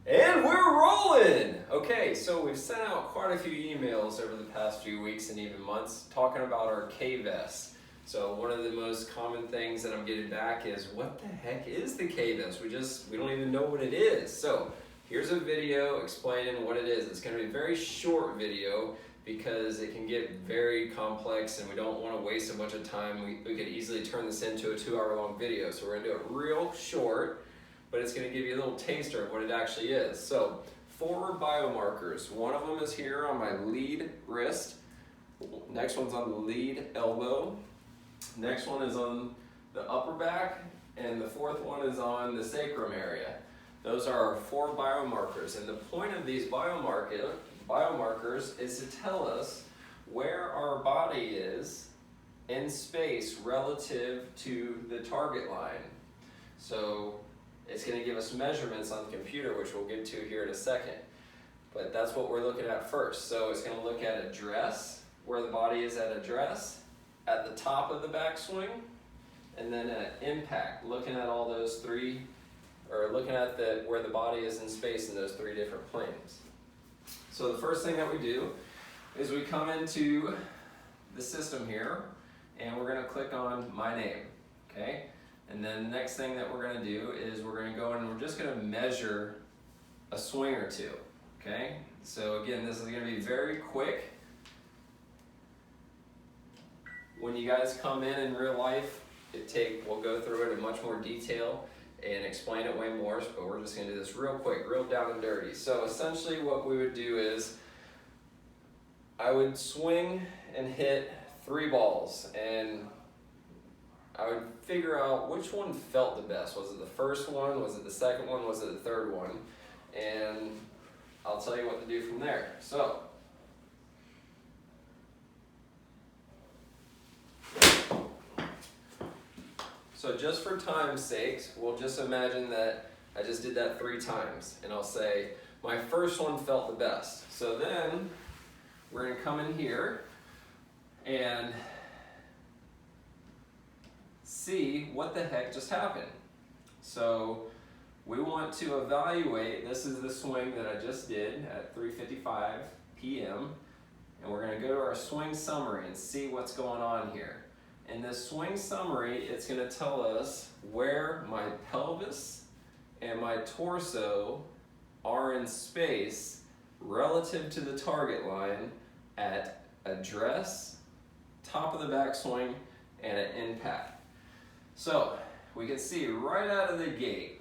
And we're rolling! Okay, so we've sent out quite a few emails over the past few weeks and even months talking about our K-Vest. So one of the most common things that I'm getting back is, what the heck is the K-Vest? We don't even know what it is. So here's a video explaining what it is. It's going to be a very short video because it can get very complex and we don't want to waste a bunch of time. We could easily turn this into a 2-hour long video. So we're going to do it real short, but it's going to give you a little taster of what it actually is. So 4 biomarkers. One of them is here on my lead wrist. Next one's on the lead elbow. Next one is on the upper back, and the 4th one is on the sacrum area. Those are our 4 biomarkers, and the point of these biomarkers is to tell us where our body is in space relative to the target line. So it's going to give us measurements on the computer, which we'll get to here in a second. But that's what we're looking at first. So it's going to look at address, where the body is at address, at the top of the backswing, and then at impact, looking at all those 3, or looking at where the body is in space in those 3 different planes. So the first thing that we do is we come into the system here, and we're going to click on my name, okay? And then the next thing that we're going to do is we're going to go in and we're just going to measure a swing or 2, okay? So again, this is going to be very quick. When you guys come in real life, we'll go through it in much more detail and explain it way more, but we're just going to do this real quick, real down and dirty. So essentially what we would do is I would swing and hit 3 balls, and I would figure out which one felt the best. Was it the first one? Was it the second one? Was it the third one? And I'll tell you what to do from there. So just for time's sake, we'll just imagine that I just did that 3 times, and I'll say my first one felt the best. So then we're going to come in here and see what the heck just happened. So we want to evaluate, this is the swing that I just did at 3:55 p.m. and we're going to go to our swing summary and see what's going on here. In this swing summary, it's going to tell us where my pelvis and my torso are in space relative to the target line at address, top of the backswing, and at impact. So we can see right out of the gate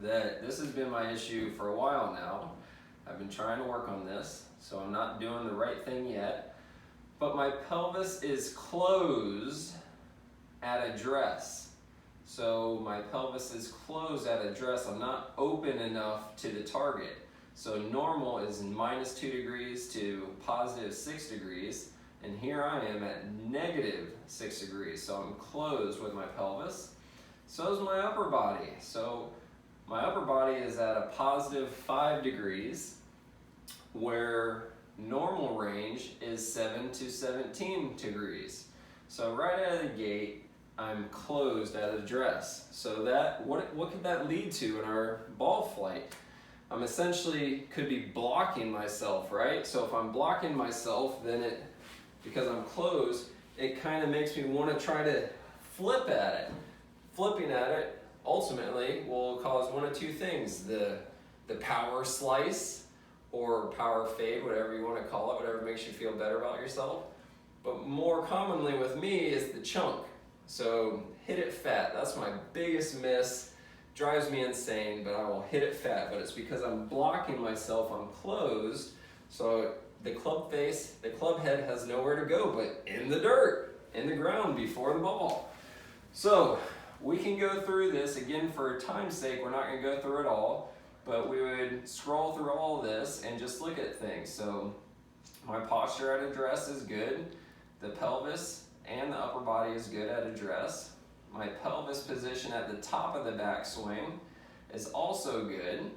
that this has been my issue for a while now. I've been trying to work on this, so I'm not doing the right thing yet. But my pelvis is closed at address. So my pelvis is closed at address. I'm not open enough to the target. So normal is -2 degrees to +6 degrees. And here I am at -6 degrees. So I'm closed with my pelvis. So is my upper body. So my upper body is at a +5 degrees, where normal range is 7 to 17 degrees. So right out of the gate, I'm closed at address. So what could that lead to in our ball flight? I'm essentially could be blocking myself, right? So if I'm blocking myself, then because I'm closed, it kind of makes me want to try to flip at it. Flipping at it ultimately will cause one of 2 things: the power slice, or power fade, whatever you want to call it, whatever makes you feel better about yourself. But more commonly with me is the chunk. So hit it fat. That's my biggest miss. Drives me insane, but I will hit it fat. But it's because I'm blocking myself, I'm closed. So the club face, the club head has nowhere to go but in the dirt, in the ground before the ball. So we can go through this. Again, for time's sake, we're not going to go through it all. But we would scroll through all this and just look at things. So my posture at address is good. The pelvis and the upper body is good at address. My pelvis position at the top of the backswing is also good.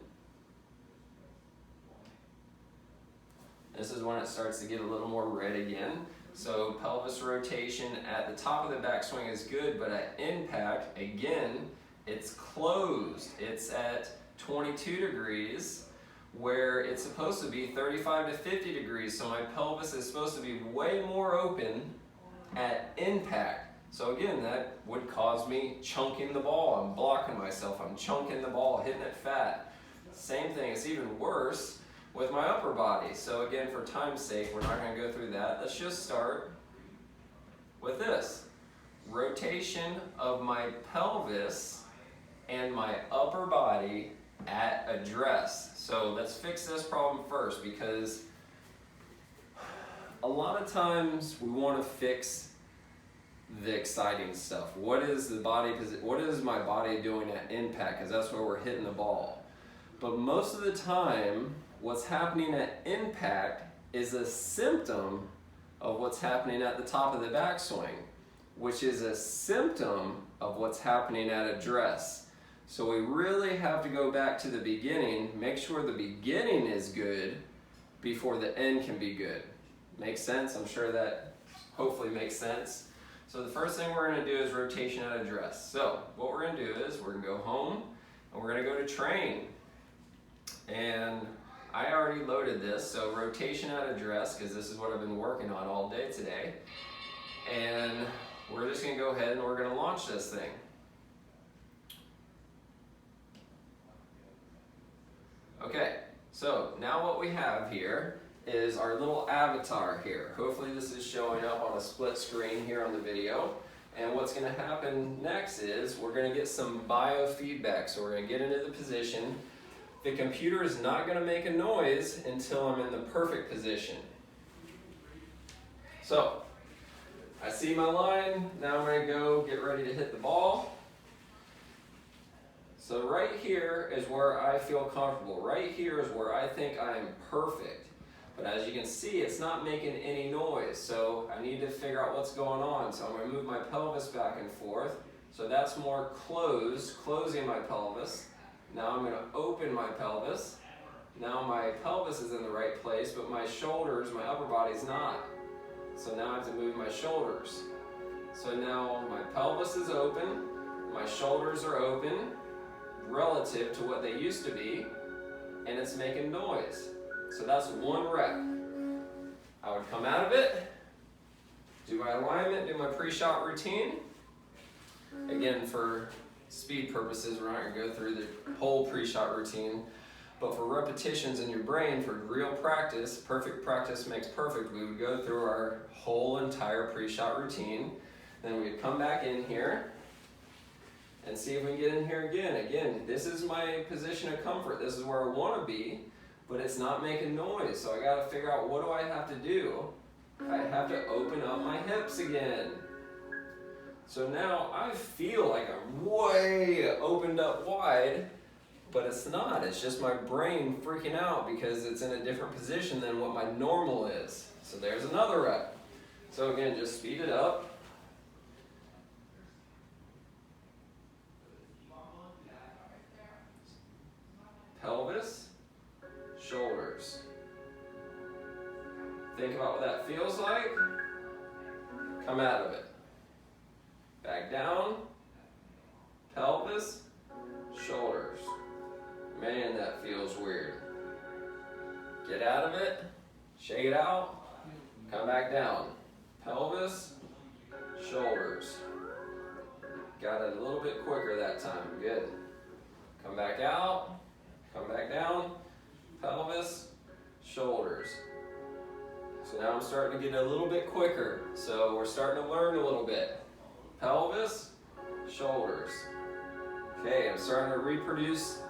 This is when it starts to get a little more red again. So pelvis rotation at the top of the backswing is good, but at impact, again, it's closed. It's at 22 degrees where it's supposed to be 35 to 50 degrees. So my pelvis is supposed to be way more open at impact. So again, that would cause me chunking the ball. I'm blocking myself, I'm chunking the ball, hitting it fat. Same thing, it's even worse with my upper body. So again, for time's sake, we're not gonna go through that. Let's just start with this. Rotation of my pelvis and my upper body at address. So let's fix this problem first, because a lot of times we want to fix the exciting stuff. What is my body doing at impact? Because that's where we're hitting the ball. But most of the time, what's happening at impact is a symptom of what's happening at the top of the backswing, which is a symptom of what's happening at address. So we really have to go back to the beginning, make sure the beginning is good before the end can be good. Makes sense? I'm sure that hopefully makes sense. So the first thing we're gonna do is rotation at address. So what we're gonna do is we're gonna go home and we're gonna go to train. And I already loaded this, so rotation at address, because this is what I've been working on all day today. And we're just gonna go ahead and we're gonna launch this thing. Okay, so now what we have here is our little avatar here. Hopefully this is showing up on a split screen here on the video. And what's gonna happen next is we're gonna get some biofeedback. So we're gonna get into the position. The computer is not gonna make a noise until I'm in the perfect position. So, I see my line, now I'm gonna go get ready to hit the ball. So right here is where I feel comfortable. Right here is where I think I'm perfect. But as you can see, it's not making any noise. So I need to figure out what's going on. So I'm gonna move my pelvis back and forth. So that's more closed, closing my pelvis. Now I'm gonna open my pelvis. Now my pelvis is in the right place, but my shoulders, my upper body's not. So now I have to move my shoulders. So now my pelvis is open, my shoulders are open, relative to what they used to be, and it's making noise. So that's one rep. I would come out of it, do my alignment, do my pre-shot routine. Again, for speed purposes, we're not gonna go through the whole pre-shot routine, but for repetitions in your brain, for real practice, perfect practice makes perfect, we would go through our whole entire pre-shot routine. Then we'd come back in here, and see if we can get in here again. Again, this is my position of comfort. This is where I want to be, but it's not making noise. So I got to figure out, what do I have to do? I have to open up my hips again. So now I feel like I'm way opened up wide, but it's not. It's just my brain freaking out because it's in a different position than what my normal is. So there's another rep. So again, just speed it up. Pelvis, shoulders. Think about what that feels like. Come out of it. Back down, pelvis, shoulders. Man, that feels weird. Get out of it, shake it out, come back down. Pelvis, shoulders. Got it a little bit quicker that time, good. Come back out. Come back down, pelvis, shoulders. So now I'm starting to get a little bit quicker. So we're starting to learn a little bit. Pelvis, shoulders. Okay, I'm starting to reproduce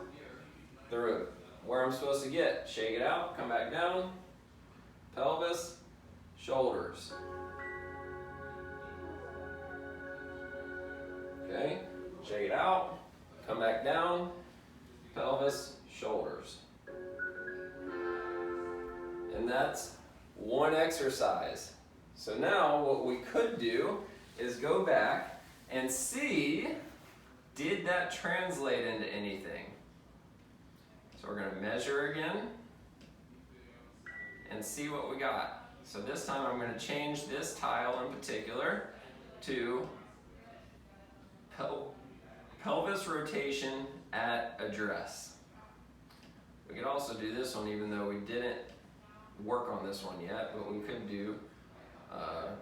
where I'm supposed to get. Shake it out, come back down, pelvis, shoulders. Okay, shake it out, come back down, pelvis, shoulders. And that's one exercise. So now what we could do is go back and see, did that translate into anything? So we're going to measure again and see what we got. So this time I'm going to change this tile in particular to pelvis rotation at address. We could also do this one even though we didn't work on this one yet, but we could do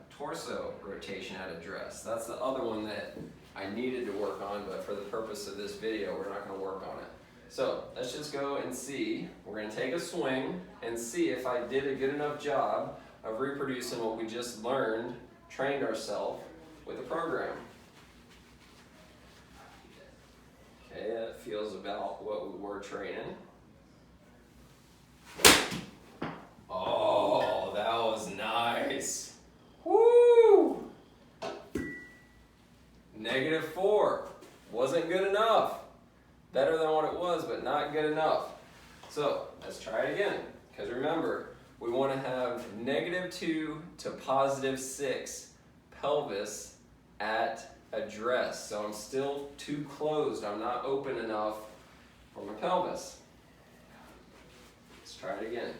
torso rotation at address. That's the other one that I needed to work on, but for the purpose of this video, we're not going to work on it. So let's just go and see. We're going to take a swing and see if I did a good enough job of reproducing what we just learned, trained ourselves with the program. Okay, that feels about what we were training. Oh, that was nice. Woo! -4. Wasn't good enough. Better than what it was, but not good enough. So let's try it again. Because remember, we want to have -2 to +6 pelvis at address. So I'm still too closed. I'm not open enough for my pelvis. Let's try it again.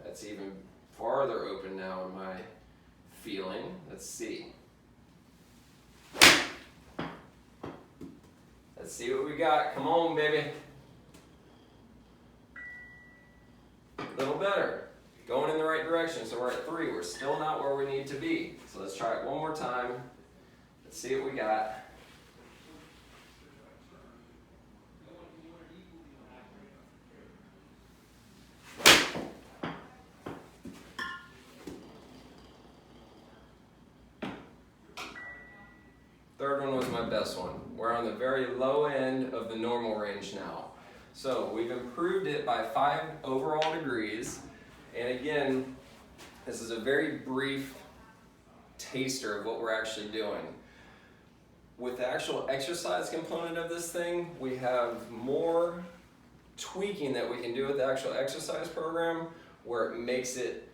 That's even farther open now in my feeling. Let's see. Let's see what we got. Come on, baby. A little better. Going in the right direction. So we're at 3. We're still not where we need to be. So let's try it one more time. Let's see what we got. Third one was my best one. We're on the very low end of the normal range now. So we've improved it by 5 overall degrees. And again, this is a very brief taster of what we're actually doing. With the actual exercise component of this thing, we have more tweaking that we can do with the actual exercise program where it makes it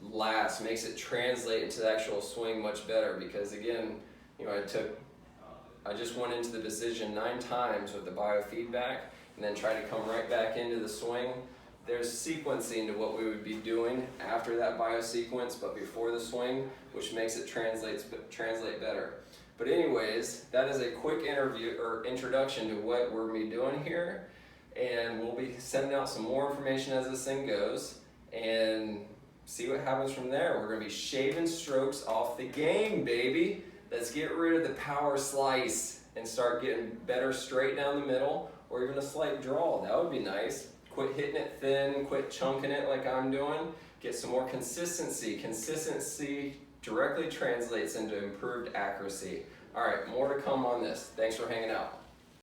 last, makes it translate into the actual swing much better. Because again, you know, I just went into the position 9 times with the biofeedback and then tried to come right back into the swing. There's sequencing to what we would be doing after that biosequence, but before the swing, which makes it translate better. But anyways, that is a quick introduction to what we're going to be doing here, and we'll be sending out some more information as this thing goes, and see what happens from there. We're going to be shaving strokes off the game, baby. Let's get rid of the power slice and start getting better straight down the middle, or even a slight draw. That would be nice. Quit hitting it thin, quit chunking it like I'm doing. Get some more consistency. Consistency directly translates into improved accuracy. All right, more to come on this. Thanks for hanging out.